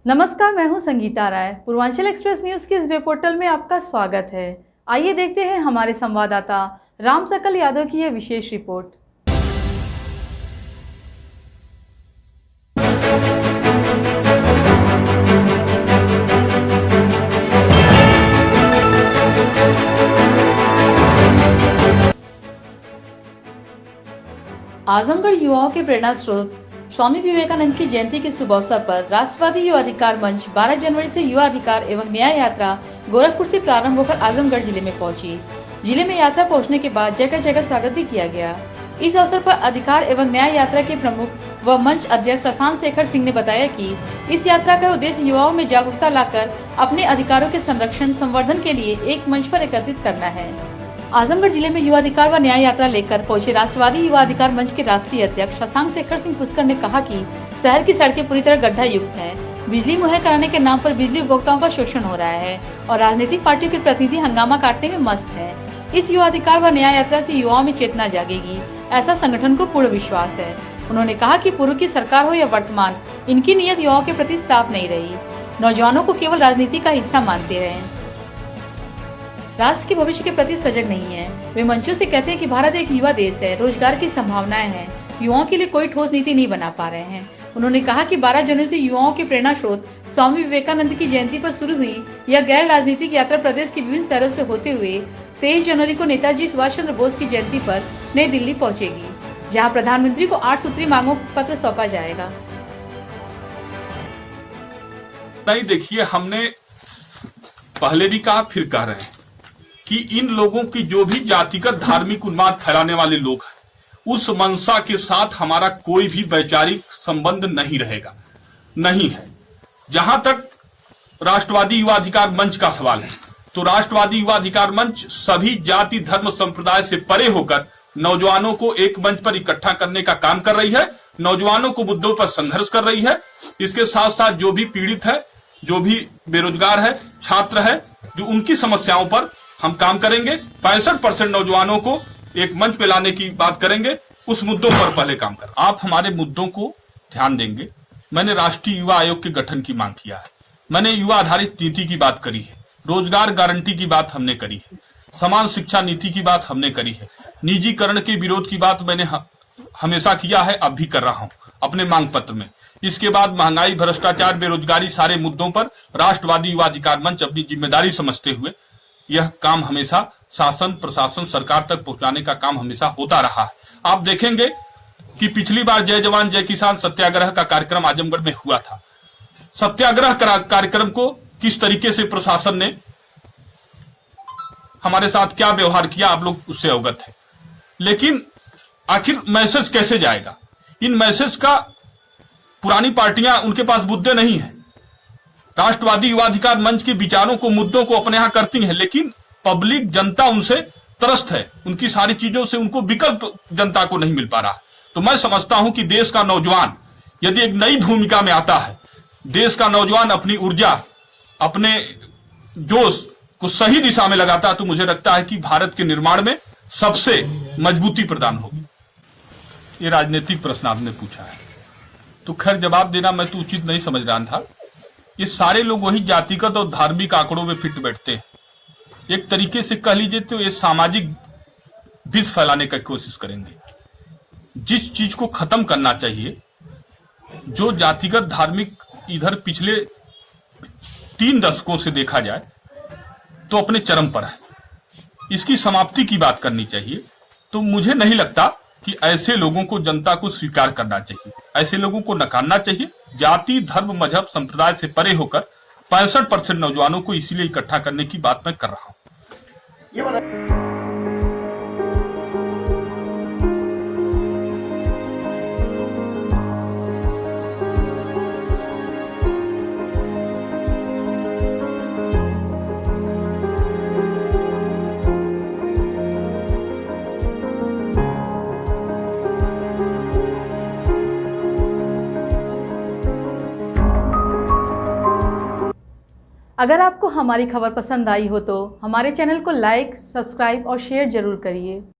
नमस्कार, मैं हूं संगीता राय। पूर्वांचल एक्सप्रेस न्यूज़ की इस वेब पोर्टल में आपका स्वागत है। आइए देखते हैं हमारे संवाददाता राम सकल यादव की यह विशेष रिपोर्ट। आजमगढ़ युवाओं के प्रेरणा स्रोत स्वामी विवेकानंद की जयंती के शुभ अवसर पर राष्ट्रवादी युवा अधिकार मंच 12 जनवरी से युवा अधिकार एवं न्याय यात्रा गोरखपुर से प्रारंभ होकर आजमगढ़ जिले में पहुंची। जिले में यात्रा पहुंचने के बाद जगह जगह स्वागत भी किया गया। इस अवसर पर अधिकार एवं न्याय यात्रा के प्रमुख व मंच अध्यक्ष शशांक शेखर सिंह ने बताया कि इस यात्रा का उद्देश्य युवाओं में जागरूकता लाकर अपने अधिकारों के संरक्षण संवर्धन के लिए एक मंच पर एकत्रित करना है। आजमगढ़ जिले में युवा अधिकार व न्याय यात्रा लेकर पहुंचे राष्ट्रवादी युवा अधिकार मंच के राष्ट्रीय अध्यक्ष शशांक शेखर सिंह पुष्कर ने कहा कि शहर की सड़कें पूरी तरह गड्ढा युक्त हैं। बिजली मुहैया कराने के नाम पर बिजली उपभोक्ताओं का शोषण हो रहा है और राजनीतिक पार्टियों के प्रतिनिधि हंगामा काटने में मस्त है। इस युवा अधिकार व न्याय यात्रा से युवाओं में चेतना जागेगी, ऐसा संगठन को पूर्ण विश्वास है। उन्होंने कहा कि पूर्व की सरकार हो या वर्तमान, इनकी नीयत युवाओं के प्रति साफ नहीं रही। नौजवानों को केवल राजनीति का हिस्सा मानते रहे, राष्ट्र के भविष्य के प्रति सजग नहीं है। वे मंचों से कहते हैं कि भारत एक युवा देश है, रोजगार की संभावनाएं हैं, युवाओं के लिए कोई ठोस नीति नहीं बना पा रहे हैं। उन्होंने कहा कि 12 जनवरी से युवाओं के प्रेरणा स्रोत स्वामी विवेकानंद की जयंती पर शुरू हुई यह गैर राजनीतिक यात्रा प्रदेश के विभिन्न शहरों से होते हुए 23 जनवरी को नेताजी सुभाष चंद्र बोस की जयंती पर नई दिल्ली पहुंचेगी, जहाँ प्रधानमंत्री को 8 सूत्री मांगों पत्र सौंपा जाएगा। नहीं, देखिए, हमने पहले भी कहा, फिर कह रहे हैं कि इन लोगों की जो भी जातिगत धार्मिक उन्माद फैलाने वाले लोग हैं, उस मंशा के साथ हमारा कोई भी वैचारिक संबंध नहीं रहेगा, नहीं है। जहां तक राष्ट्रवादी युवा अधिकार मंच का सवाल है, तो राष्ट्रवादी युवा अधिकार मंच सभी जाति धर्म संप्रदाय से परे होकर नौजवानों को एक मंच पर इकट्ठा करने का काम कर रही है, नौजवानों को मुद्दों पर संघर्ष कर रही है। इसके साथ साथ जो भी पीड़ित है, जो भी बेरोजगार है, छात्र है, जो उनकी समस्याओं पर हम काम करेंगे। 65% नौजवानों को एक मंच पे लाने की बात करेंगे, उस मुद्दों पर पहले काम कर। आप हमारे मुद्दों को ध्यान देंगे। मैंने राष्ट्रीय युवा आयोग के गठन की मांग किया है, मैंने युवा आधारित नीति की बात करी है, रोजगार गारंटी की बात हमने करी है, समान शिक्षा नीति की बात हमने करी है, निजीकरण के विरोध की बात मैंने हमेशा किया है, अब भी कर रहा हूं अपने मांग पत्र में। इसके बाद महंगाई, भ्रष्टाचार, बेरोजगारी, सारे मुद्दों पर राष्ट्रवादी युवा अधिकार मंच अपनी जिम्मेदारी समझते हुए यह काम हमेशा शासन, प्रशासन, सरकार तक पहुंचाने का काम हमेशा होता रहा है। आप देखेंगे कि पिछली बार जय जवान जय किसान सत्याग्रह का कार्यक्रम आजमगढ़ में हुआ था। सत्याग्रह कार्यक्रम को किस तरीके से प्रशासन ने हमारे साथ क्या व्यवहार किया, आप लोग उससे अवगत है। लेकिन आखिर मैसेज कैसे जाएगा? इन मैसेज का पुरानी पार्टियां, उनके पास मुद्दे नहीं है। राष्ट्रवादी युवा अधिकार मंच के विचारों को, मुद्दों को अपने यहां करती है, लेकिन पब्लिक, जनता उनसे त्रस्त है, उनकी सारी चीजों से उनको विकल्प जनता को नहीं मिल पा रहा। तो मैं समझता हूं कि देश का नौजवान यदि एक नई भूमिका में आता है, देश का नौजवान अपनी ऊर्जा, अपने जोश को सही दिशा में लगाता है, तो मुझे लगता है कि भारत के निर्माण में सबसे मजबूती प्रदान होगी। ये राजनीतिक प्रश्न आपने पूछा है, तो खैर जवाब देना मैं तो उचित नहीं समझ रहा था। ये सारे लोग वही जातिगत और धार्मिक आंकड़ों में फिट बैठते हैं। एक तरीके से कह लीजिए तो ये सामाजिक विष फैलाने की कोशिश करेंगे। जिस चीज को खत्म करना चाहिए, जो जातिगत धार्मिक इधर पिछले 3 दशकों से देखा जाए तो अपने चरम पर है, इसकी समाप्ति की बात करनी चाहिए। तो मुझे नहीं लगता कि ऐसे लोगों को जनता को स्वीकार करना चाहिए, ऐसे लोगों को नकारना चाहिए। जाति, धर्म, मजहब, संप्रदाय से परे होकर 65% नौजवानों को इसीलिए इकट्ठा करने की बात मैं कर रहा हूं। अगर आपको हमारी खबर पसंद आई हो तो हमारे चैनल को लाइक, सब्सक्राइब और शेयर जरूर करिए।